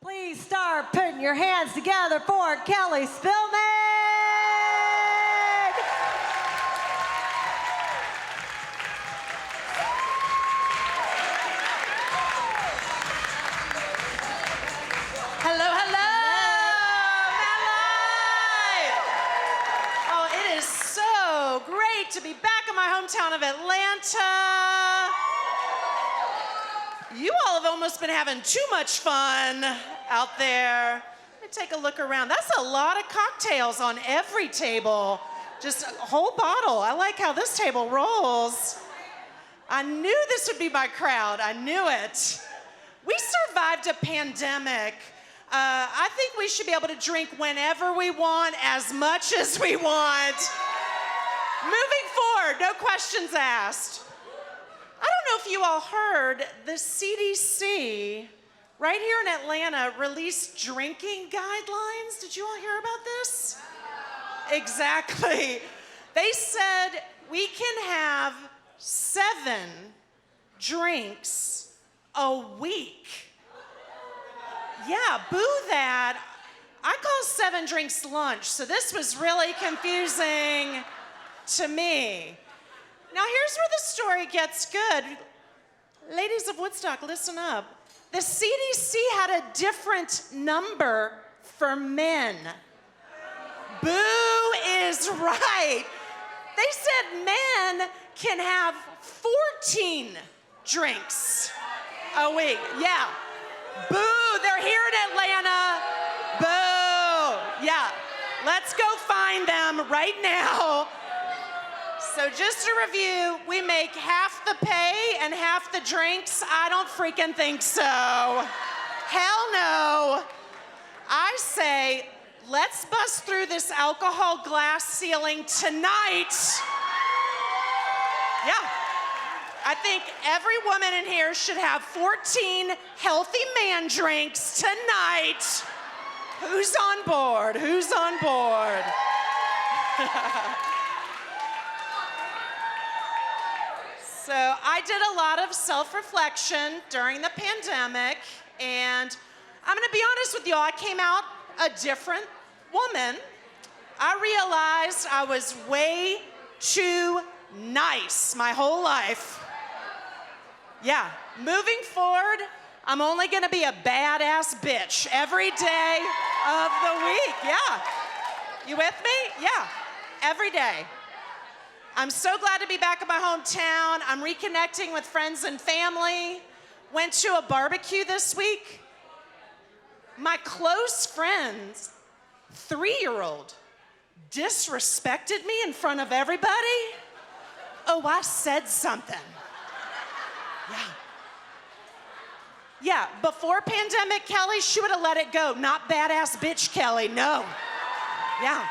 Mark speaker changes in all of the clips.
Speaker 1: Please start putting your hands together for Kelly Spillman.
Speaker 2: Hello, hello, Madlife. Oh, it is so great to be back in my hometown of Atlanta. You all have almost been having too much fun out there. Let me take a look around. That's a lot of cocktails on every table. Just a whole bottle. I like how this table rolls. I knew this would be my crowd. I knew it. We survived a pandemic. I think we should be able to drink whenever we want, as much as we want. Moving forward, no questions asked. I don't know if you all heard, the CDC right here in Atlanta released drinking guidelines. Did you all hear about this? Exactly. They said we can have 7 drinks a week. Yeah, boo that. I call 7 drinks lunch, so this was really confusing to me. Now here's where the story gets good. Ladies of Woodstock, listen up. The CDC had a different number for men. Boo is right. They said men can have 14 drinks a week. Yeah. Boo, they're here in Atlanta. Boo. Yeah. Let's go find them right now. So just to review, we make half the pay and half the drinks. I don't freaking think so. Hell no. I say, let's bust through this alcohol glass ceiling tonight. Yeah. I think every woman in here should have 14 healthy man drinks tonight. Who's on board? Who's on board? So I did a lot of self-reflection during the pandemic, and I'm gonna be honest with you all, I came out a different woman. I realized I was way too nice my whole life. Yeah, moving forward, I'm only gonna be a badass bitch every day of the week, yeah. You with me? Yeah, every day. I'm so glad to be back in my hometown. I'm reconnecting with friends and family. Went to a barbecue this week. My close friend's 3-year-old disrespected me in front of everybody. Oh, I said something. Yeah. Yeah, before pandemic Kelly, she would have let it go. Not badass bitch Kelly, no. Yeah.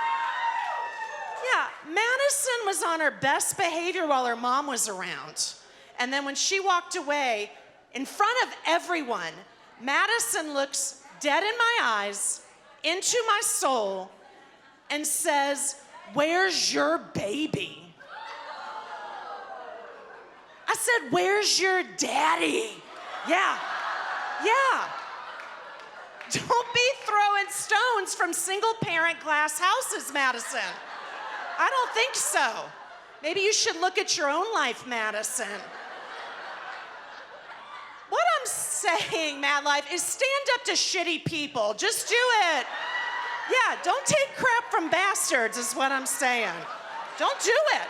Speaker 2: Yeah, Madison was on her best behavior while her mom was around. And then when she walked away, in front of everyone, Madison looks dead in my eyes, into my soul, and says, "Where's your baby?" I said, "Where's your daddy?" Yeah, yeah. Don't be throwing stones from single-parent glass houses, Madison. I don't think so. Maybe you should look at your own life, Madison. What I'm saying, Madlife, is stand up to shitty people. Just do it. Yeah, don't take crap from bastards is what I'm saying. Don't do it.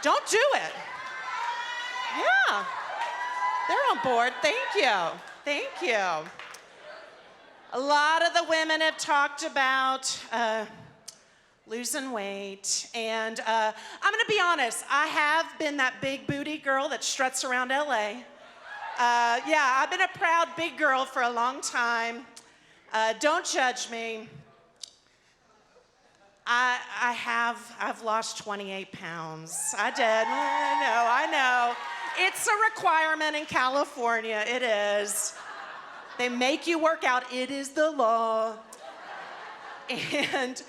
Speaker 2: Don't do it. Yeah. They're on board. Thank you. Thank you. A lot of the women have talked about losing weight, and I'm gonna be honest, I have been that big booty girl that struts around LA. Yeah, I've been a proud big girl for a long time. Don't judge me. I've lost 28 pounds. I did, I know. It's a requirement in California, it is. They make you work out, it is the law. And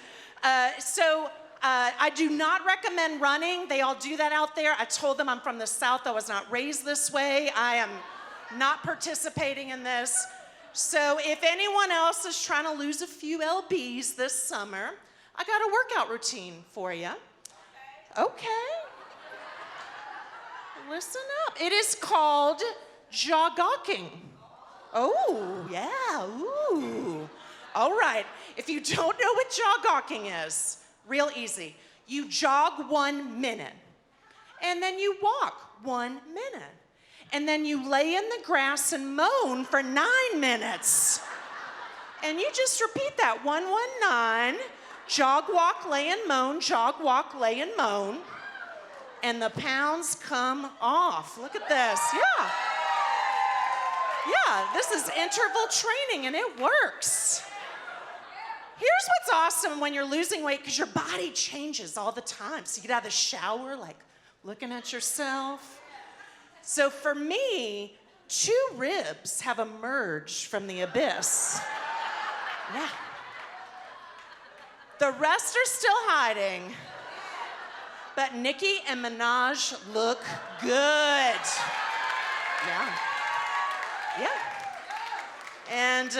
Speaker 2: I do not recommend running. They all do that out there. I told them I'm from the South. I was not raised this way. I am not participating in this. So if anyone else is trying to lose a few lbs this summer, I got a workout routine for you. Okay. Listen up. It is called jogging. Oh, yeah, ooh. All right, if you don't know what jogging is, real easy. You jog 1 minute, and then you walk 1 minute, and then you lay in the grass and moan for 9 minutes. And you just repeat that, 119, jog, walk, lay and moan, jog, walk, lay and moan, and the pounds come off. Look at this, yeah. Yeah, this is interval training and it works. Here's what's awesome when you're losing weight, because your body changes all the time. So you get out of the shower, like looking at yourself. So for me, 2 ribs have emerged from the abyss. Yeah. The rest are still hiding. But Nicki and Minaj look good. Yeah. Yeah. And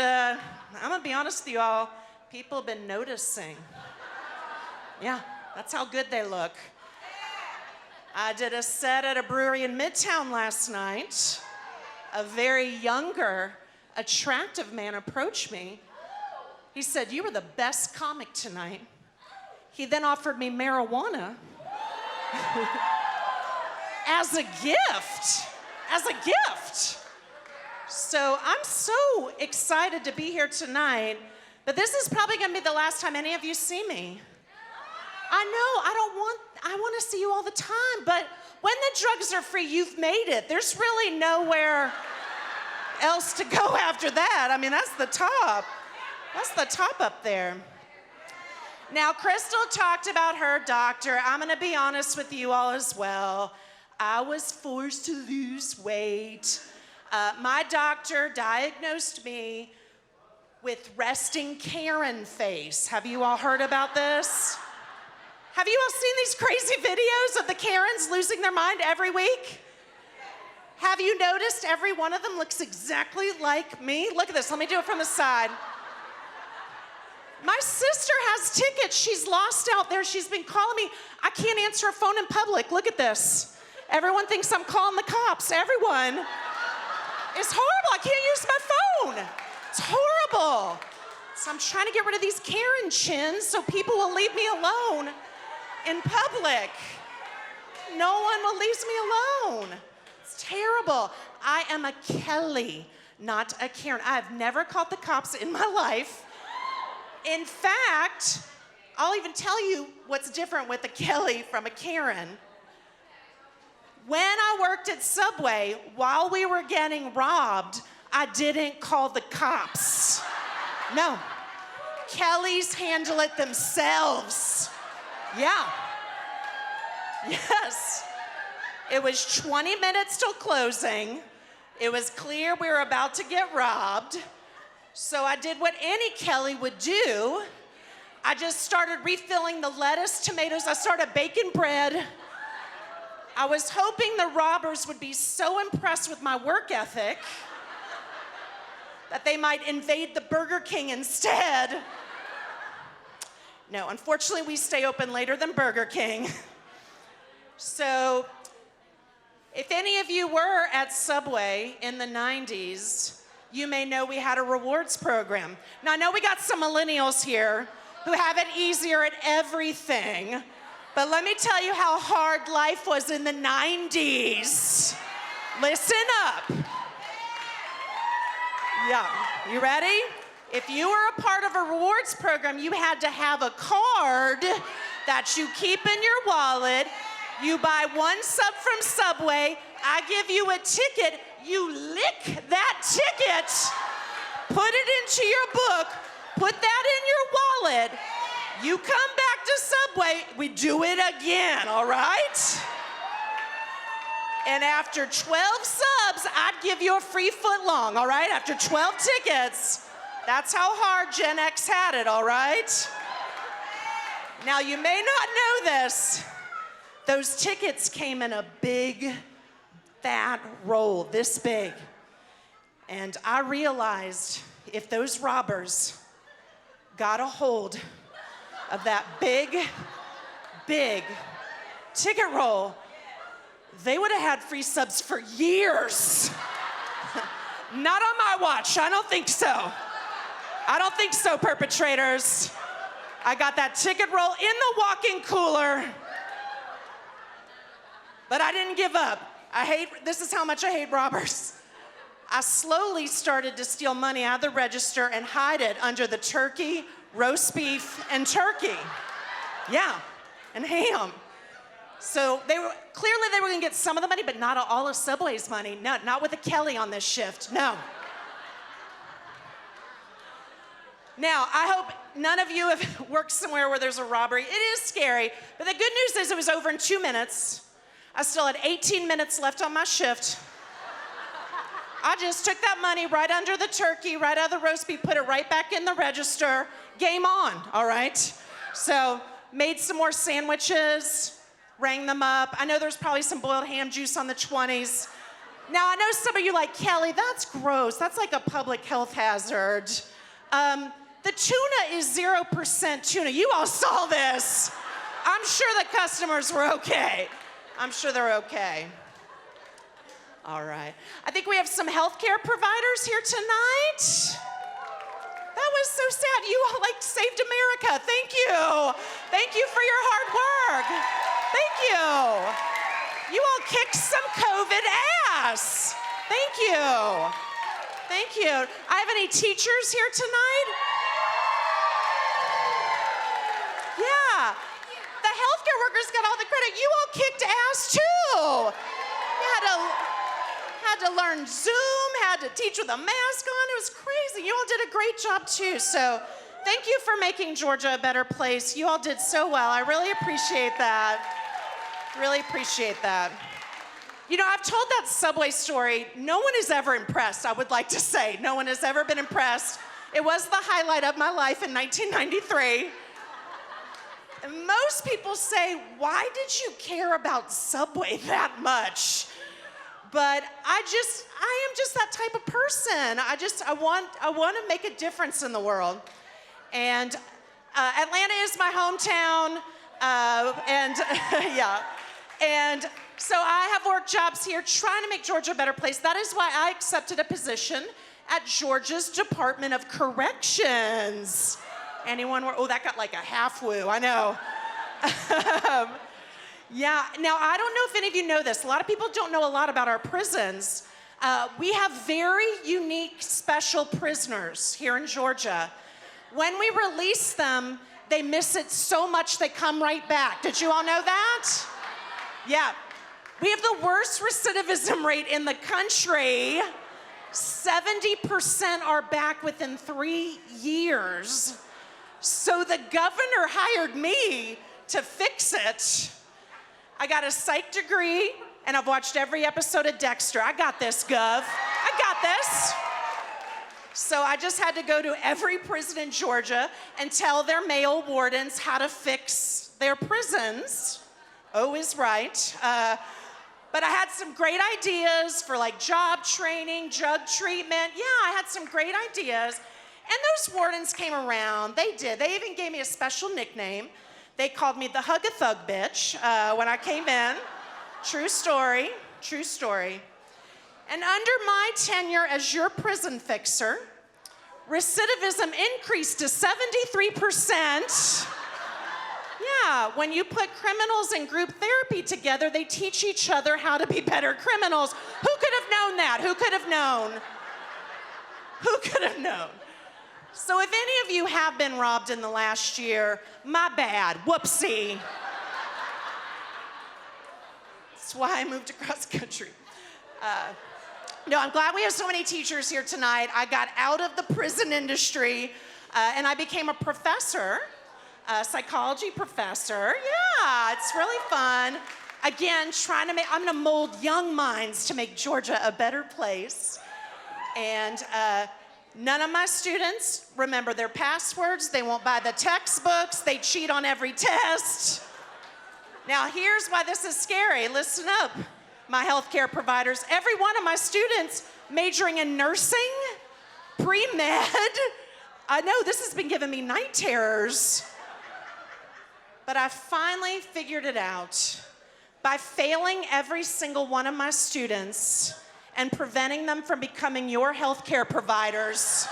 Speaker 2: I'm gonna be honest with you all, people have been noticing. Yeah, that's how good they look. I did a set at a brewery in Midtown last night. A very younger, attractive man approached me. He said, "You were the best comic tonight." He then offered me marijuana as a gift. As a gift. So I'm so excited to be here tonight, but this is probably gonna be the last time any of you see me. I know, I want to see you all the time, but when the drugs are free, you've made it. There's really nowhere else to go after that. I mean, that's the top. That's the top up there. Now, Crystal talked about her doctor. I'm gonna be honest with you all as well. I was forced to lose weight. My doctor diagnosed me with resting Karen face. Have you all heard about this? Have you all seen these crazy videos of the Karens losing their mind every week? Have you noticed every one of them looks exactly like me? Look at this, let me do it from the side. My sister has tickets she's lost out there. She's been calling me. I can't answer a phone in public. Look at this. Everyone thinks I'm calling the cops. Everyone. It's horrible. I can't use my phone. It's horrible. So I'm trying to get rid of these Karen chins so people will leave me alone in public. No one will leave me alone. It's terrible. I am a Kelly, not a Karen. I've never called the cops in my life. In fact, I'll even tell you what's different with a Kelly from a Karen. When I worked at Subway, while we were getting robbed, I didn't call the cops. No. Kellys handle it themselves. Yeah. Yes. It was 20 minutes till closing. It was clear we were about to get robbed. So I did what any Kelly would do. I just started refilling the lettuce, tomatoes. I started baking bread. I was hoping the robbers would be so impressed with my work ethic that they might invade the Burger King instead. No, unfortunately, we stay open later than Burger King. So, if any of you were at Subway in the 90s, you may know we had a rewards program. Now, I know we got some millennials here who have it easier at everything, but let me tell you how hard life was in the 90s. Listen up. Yeah, you ready? If you were a part of a rewards program, you had to have a card that you keep in your wallet. You buy one sub from Subway, I give you a ticket, you lick that ticket, put it into your book, put that in your wallet, you come back to Subway, we do it again, all right? And after 12 subs, I'd give you a free foot long, all right? After 12 tickets, that's how hard Gen X had it, all right? Now, you may not know this. Those tickets came in a big, fat roll, this big. And I realized if those robbers got a hold of that big ticket roll, they would have had free subs for years. Not on my watch, I don't think so. I don't think so, perpetrators. I got that ticket roll in the walk-in cooler, but I didn't give up. This is how much I hate robbers. I slowly started to steal money out of the register and hide it under the turkey, roast beef, and turkey. Yeah, and ham. So they were gonna get some of the money, but not all of Subway's money. No, not with a Kelly on this shift, no. Now, I hope none of you have worked somewhere where there's a robbery. It is scary, but the good news is it was over in 2 minutes. I still had 18 minutes left on my shift. I just took that money right under the turkey, right out of the roast beef, put it right back in the register. Game on, all right? So, made some more sandwiches, rang them up. I know there's probably some boiled ham juice on the 20s. Now, I know some of you like, Kelly, that's gross. That's like a public health hazard. The tuna is 0% tuna. You all saw this. I'm sure the customers were okay. I'm sure they're okay. All right. I think we have some healthcare providers here tonight. That was so sad. You all saved America. Thank you. Thank you for your hard work. Thank you. You all kicked some COVID ass. Thank you. Thank you. I have any teachers here tonight? Yeah. The healthcare workers got all the credit. You all kicked ass too. You had to learn Zoom, had to teach with a mask on. It was crazy. You all did a great job too. So thank you for making Georgia a better place. You all did so well. I really appreciate that. Really appreciate that. You know, I've told that Subway story. No one is ever impressed, I would like to say. No one has ever been impressed. It was the highlight of my life in 1993. And most people say, why did you care about Subway that much? But I am just that type of person. I want to make a difference in the world. And Atlanta is my hometown, and yeah. And so I have work jobs here trying to make Georgia a better place. That is why I accepted a position at Georgia's Department of Corrections. Anyone? Oh, that got like a half woo, I know. Yeah, now I don't know if any of you know this. A lot of people don't know a lot about our prisons. We have very unique, special prisoners here in Georgia. When we release them, they miss it so much they come right back. Did you all know that? Yeah. We have the worst recidivism rate in the country. 70% are back within 3 years. So the governor hired me to fix it. I got a psych degree, and I've watched every episode of Dexter. I got this, Gov. I got this. So I just had to go to every prison in Georgia and tell their male wardens how to fix their prisons. O is right. But I had some great ideas for job training, drug treatment. Yeah, I had some great ideas. And those wardens came around. They did. They even gave me a special nickname. They called me the Hug-a-Thug bitch when I came in. True story, true story. And under my tenure as your prison fixer, recidivism increased to 73%. Yeah, when you put criminals in group therapy together, they teach each other how to be better criminals. Who could have known that? Who could have known? Who could have known? So if any of you have been robbed in the last year, my bad, whoopsie. That's why I moved across country. No, I'm glad we have so many teachers here tonight. I got out of the prison industry and I became a professor, a psychology professor. Yeah, it's really fun. Again, I'm gonna mold young minds to make Georgia a better place. And none of my students remember their passwords. They won't buy the textbooks. They cheat on every test. Now, here's why this is scary. Listen up, my healthcare providers. Every one of my students majoring in nursing, pre-med. I know this has been giving me night terrors. But I finally figured it out. By failing every single one of my students and preventing them from becoming your healthcare providers,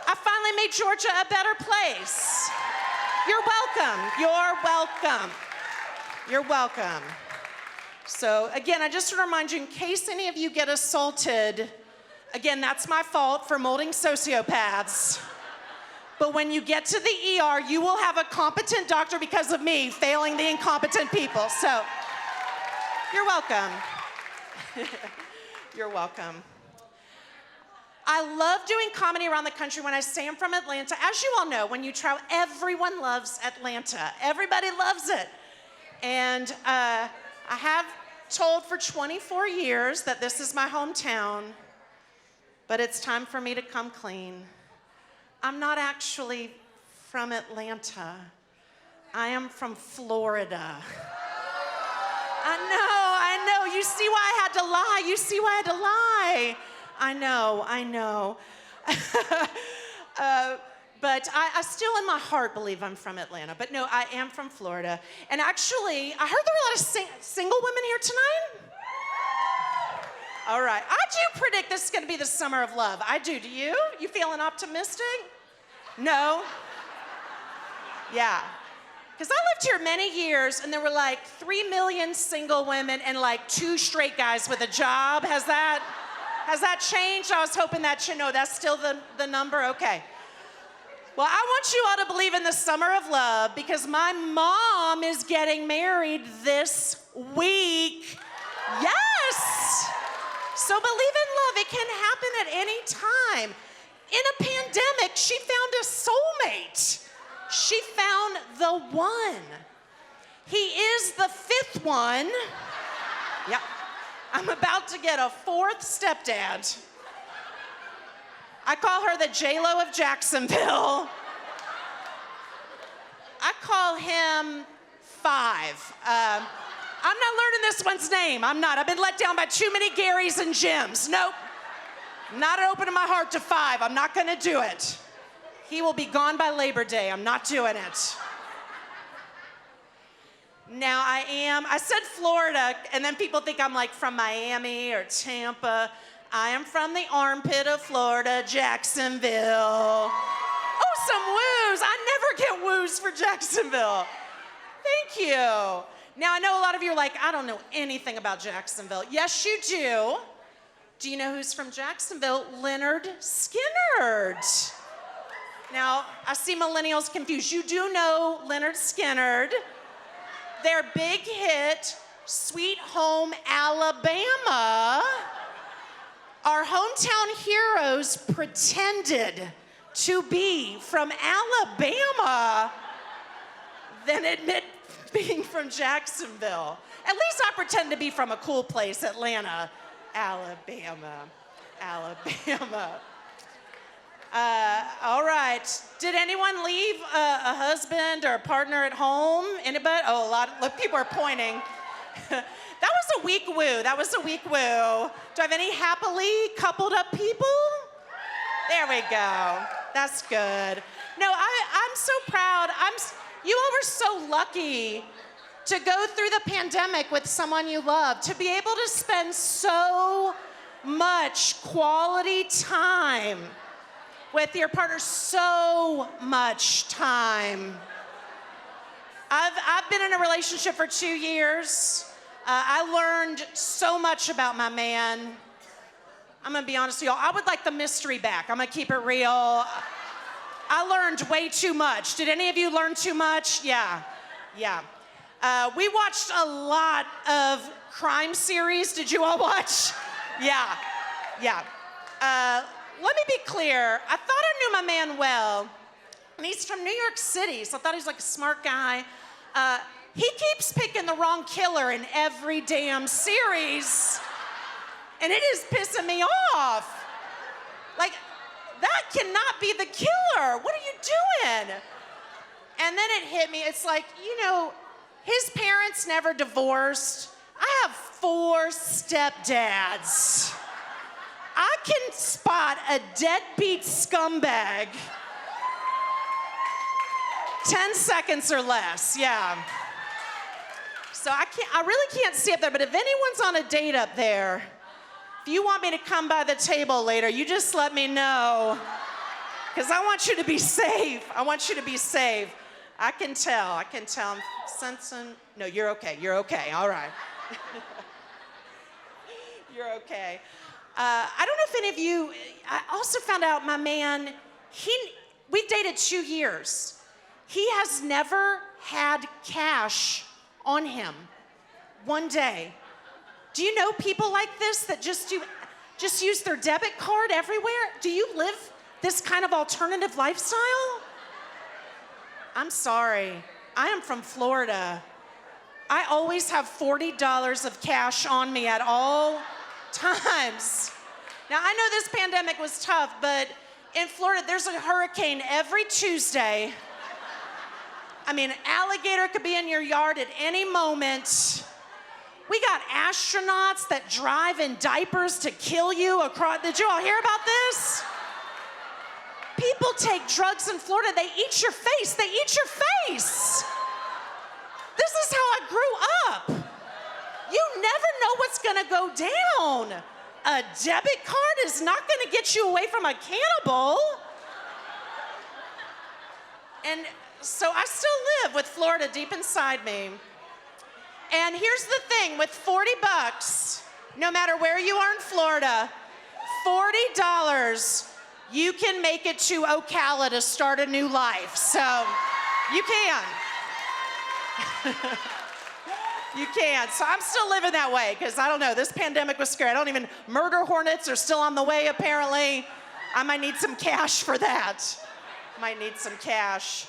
Speaker 2: I finally made Georgia a better place. You're welcome. You're welcome. You're welcome. So again, I just want to remind you, in case any of you get assaulted, again, that's my fault for molding sociopaths. But when you get to the ER, you will have a competent doctor because of me failing the incompetent people. So, you're welcome. You're welcome. I love doing comedy around the country. When I say I'm from Atlanta, as you all know, when you travel, everyone loves Atlanta. Everybody loves it. And I have told for 24 years that this is my hometown, but it's time for me to come clean. I'm not actually from Atlanta. I am from Florida. I know. You see why I had to lie. You see why I had to lie. I know. But I still in my heart believe I'm from Atlanta. But no, I am from Florida. And actually, I heard there were a lot of single women here tonight. All right, I do predict this is gonna be the summer of love. I do you? You feeling optimistic? No? Yeah. Because I lived here many years and there were like 3 million single women and like 2 straight guys with a job. Has that changed? I was hoping that no, that's still the number, okay. Well, I want you all to believe in the summer of love because my mom is getting married this week. Yes! So believe in love, it can happen at any time. In a pandemic, she found a soulmate. She found the one. He is the 5th one. Yeah, I'm about to get a 4th stepdad. I call her the J-Lo of Jacksonville. I call him 5. I'm not learning this one's name. I'm not. I've been let down by too many Garys and Jims. Nope. Not opening my heart to 5. I'm not gonna do it. He will be gone by Labor Day. I'm not doing it. Now I said Florida, and then people think I'm like from Miami or Tampa. I am from the armpit of Florida, Jacksonville. Oh, some woos. I never get woos for Jacksonville. Thank you. Now, I know a lot of you are like, I don't know anything about Jacksonville. Yes, you do. Do you know who's from Jacksonville? Leonard Skinnard. Now, I see millennials confused. You do know Leonard Skinnard. Their big hit, Sweet Home Alabama. Our hometown heroes pretended to be from Alabama, then admit being from Jacksonville. At least I pretend to be from a cool place, Atlanta, Alabama. All right, did anyone leave a husband or a partner at home? Anybody? Oh, a lot of people are pointing. That was a weak woo. Do I have any happily coupled up people? There we go. That's good. No, I'm so proud. You all were so lucky to go through the pandemic with someone you love, to be able to spend so much quality time with your partner, so much time. I've been in a relationship for 2 years. I learned so much about my man. I'm gonna be honest with y'all, I would like the mystery back. I'm gonna keep it real. I learned way too much. Did any of you learn too much? Yeah. We watched a lot of crime series. Did you all watch? Yeah. Let me be clear. I thought I knew my man well, and he's from New York City, so I thought he was like a smart guy. He keeps picking the wrong killer in every damn series, and it is pissing me off. Like, that cannot be the killer. What are you doing? And then it hit me. It's like, his parents never divorced. I have 4 stepdads. I can spot a deadbeat scumbag 10 seconds or less, yeah. So I really can't see up there, but if anyone's on a date up there, if you want me to come by the table later, you just let me know. Because I want you to be safe. I want you to be safe. I can tell. I'm sensing. No, you're okay. You're okay. All right. You're okay. I don't know if any of you, I also found out my man, we've dated 2 years. He has never had cash on him one day. Do you know people like this that just use their debit card everywhere? Do you live this kind of alternative lifestyle? I'm sorry. I am from Florida. I always have $40 of cash on me at all times. Now, I know this pandemic was tough, but in Florida, there's a hurricane every Tuesday. I mean, an alligator could be in your yard at any moment. We got astronauts that drive in diapers to kill you across. Did you all hear about this? People take drugs in Florida. They eat your face. They eat your face. This is how I grew up. You never know what's gonna go down. A debit card is not gonna get you away from a cannibal. And so I still live with Florida deep inside me. And here's the thing, with $40, no matter where you are in Florida, $40, you can make it to Ocala to start a new life. So you can. You can. So I'm still living that way because I don't know, this pandemic was scary. Murder hornets are still on the way apparently. I might need some cash for that. Might need some cash.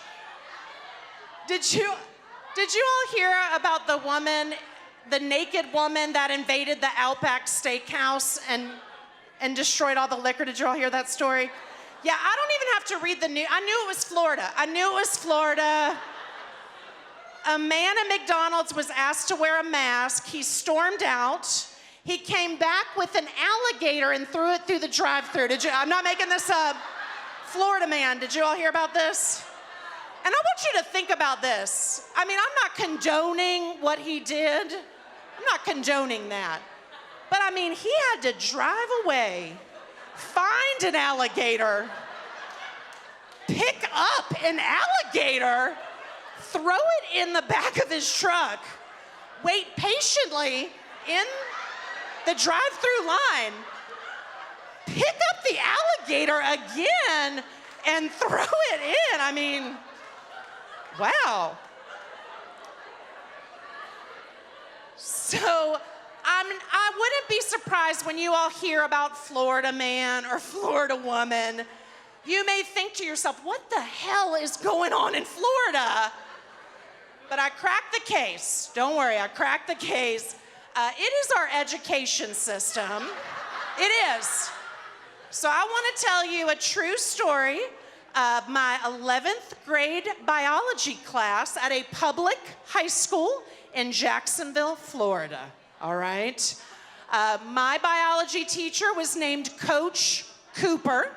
Speaker 2: Did you all hear about the woman, the naked woman that invaded the Outback Steakhouse and destroyed all the liquor? Did you all hear that story? Yeah, I don't even have to read the news. I knew it was Florida. A man at McDonald's was asked to wear a mask. He stormed out. He came back with an alligator and threw it through the drive-thru. I'm not making this up. Florida man, did you all hear about this? And I want you to think about this. I mean, I'm not condoning what he did. I'm not condoning that. But I mean, he had to drive away, find an alligator, pick up an alligator, throw it in the back of his truck, wait patiently in the drive-through line, pick up the alligator again, and throw it in. I mean, wow. So I wouldn't be surprised when you all hear about Florida man or Florida woman. You may think to yourself, what the hell is going on in Florida? But I cracked the case. Don't worry, I cracked the case. It is our education system. It is. So I want to tell you a true story of my 11th grade biology class at a public high school in Jacksonville, Florida. All right? My biology teacher was named Coach Cooper.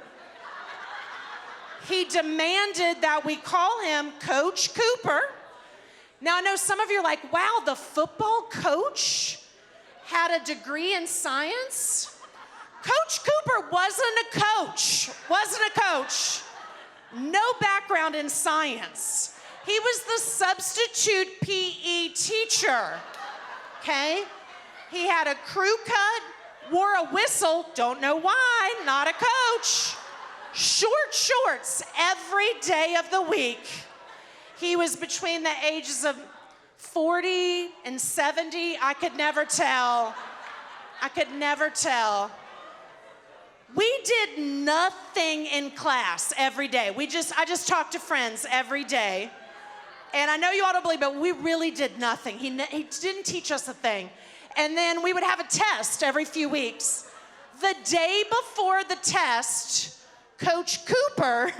Speaker 2: He demanded that we call him Coach Cooper. Now, I know some of you are like, wow, the football coach had a degree in science? Coach Cooper wasn't a coach. No background in science. He was the substitute PE teacher, okay? He had a crew cut, wore a whistle, don't know why, not a coach. Short shorts every day of the week. He was between the ages of 40 and 70. I could never tell. We did nothing in class every day. I just talked to friends every day. And I know you all don't believe, but we really did nothing. He didn't teach us a thing. And then we would have a test every few weeks. The day before the test, Coach Cooper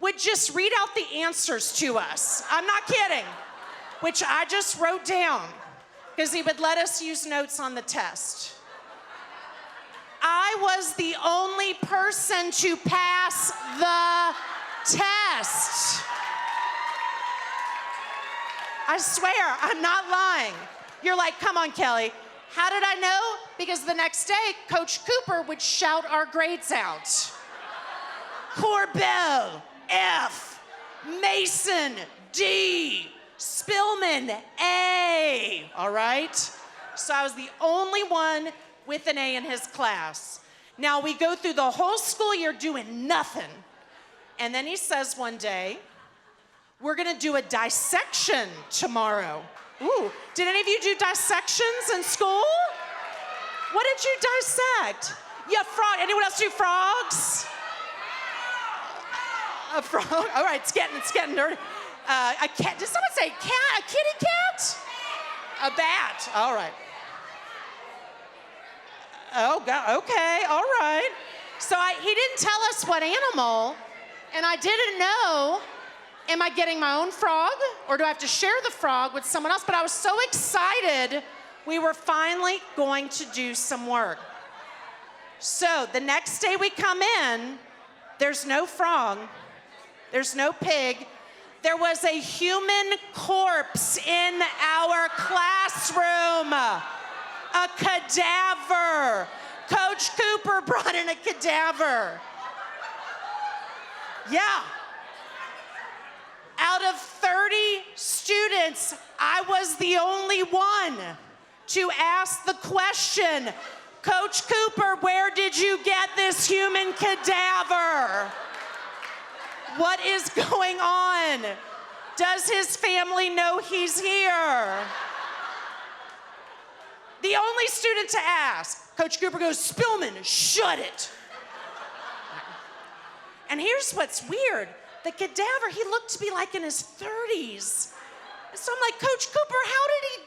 Speaker 2: would just read out the answers to us. I'm not kidding. Which I just wrote down because he would let us use notes on the test. I was the only person to pass the test. I swear, I'm not lying. You're like, come on, Kelly. How did I know? Because the next day, Coach Cooper would shout our grades out. Corbell, F. Mason, D. Spillman, A. All right? So I was the only one with an A in his class. Now we go through the whole school year doing nothing. And then he says one day, we're gonna do a dissection tomorrow. Ooh, did any of you do dissections in school? What did you dissect? Yeah, frog. Anyone else do frogs? A frog. All right, it's getting dirty. A cat. Did someone say cat? A kitty cat? A bat. All right. Oh God. Okay. All right. So he didn't tell us what animal, and I didn't know. Am I getting my own frog, or do I have to share the frog with someone else? But I was so excited, we were finally going to do some work. So the next day we come in, there's no frog, there's no pig, there was a human corpse in our classroom, a cadaver. Coach Cooper brought in a cadaver. Yeah. Out of 30 students, I was the only one to ask the question, Coach Cooper, where did you get this human cadaver? What is going on? Does his family know he's here? The only student to ask. Coach Cooper goes, Spillman, shut it. And here's what's weird. The cadaver, he looked to be like in his 30s. So I'm like, Coach Cooper, how did he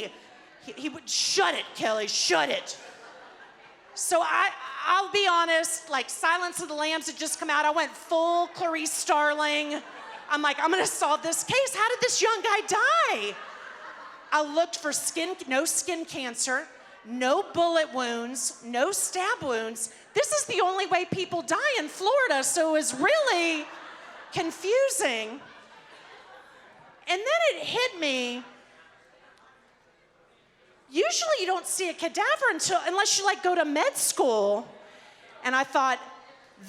Speaker 2: die? He would, shut it, Kelly, shut it. So I'll be honest, like Silence of the Lambs had just come out. I went full Clarice Starling. I'm like, I'm gonna solve this case. How did this young guy die? I looked for no skin cancer, no bullet wounds, no stab wounds. This is the only way people die in Florida, so it was really confusing. And then it hit me, usually you don't see a cadaver unless you like go to med school. And I thought,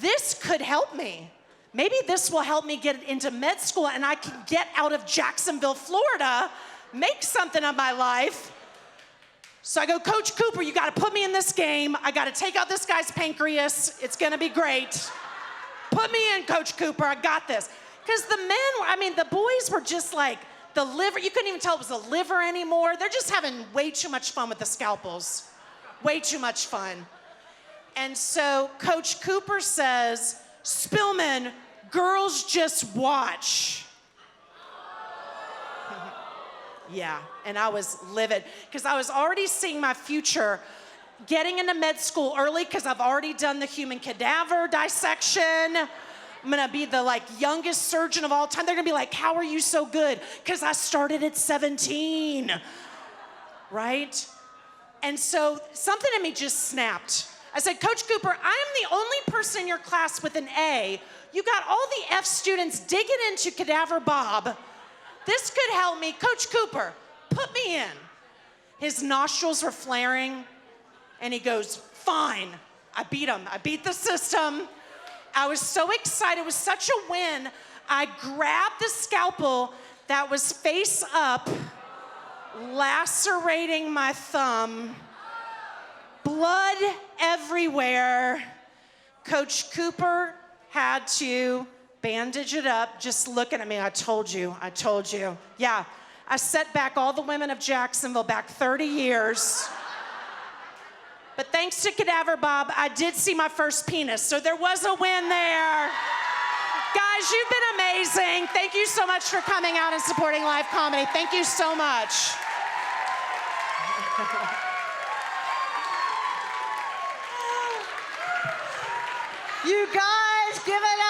Speaker 2: this could help me. Maybe this will help me get into med school and I can get out of Jacksonville, Florida, make something of my life. So I go, Coach Cooper, you gotta put me in this game. I gotta take out this guy's pancreas. It's gonna be great. Put me in, Coach Cooper, I got this. Because the boys were just like, the liver, you couldn't even tell it was a liver anymore. They're just having way too much fun with the scalpels. Way too much fun. And so Coach Cooper says, Spillman, girls just watch. Yeah, and I was livid because I was already seeing my future getting into med school early because I've already done the human cadaver dissection. I'm gonna be the youngest surgeon of all time. They're gonna be like, how are you so good? Because I started at 17, right? And so something in me just snapped. I said, Coach Cooper, I am the only person in your class with an A. You got all the F students digging into Cadaver Bob. This could help me. Coach Cooper, put me in. His nostrils were flaring, and he goes, fine. I beat him. I beat the system. I was so excited. It was such a win. I grabbed the scalpel that was face up, lacerating my thumb, blood everywhere. Coach Cooper had to bandage it up, just looking at me. I told you. Yeah, I set back all the women of Jacksonville back 30 years. But thanks to Cadaver Bob, I did see my first penis, so there was a win there. Guys, you've been amazing. Thank you so much for coming out and supporting live comedy. Thank you so much.
Speaker 1: You guys, give it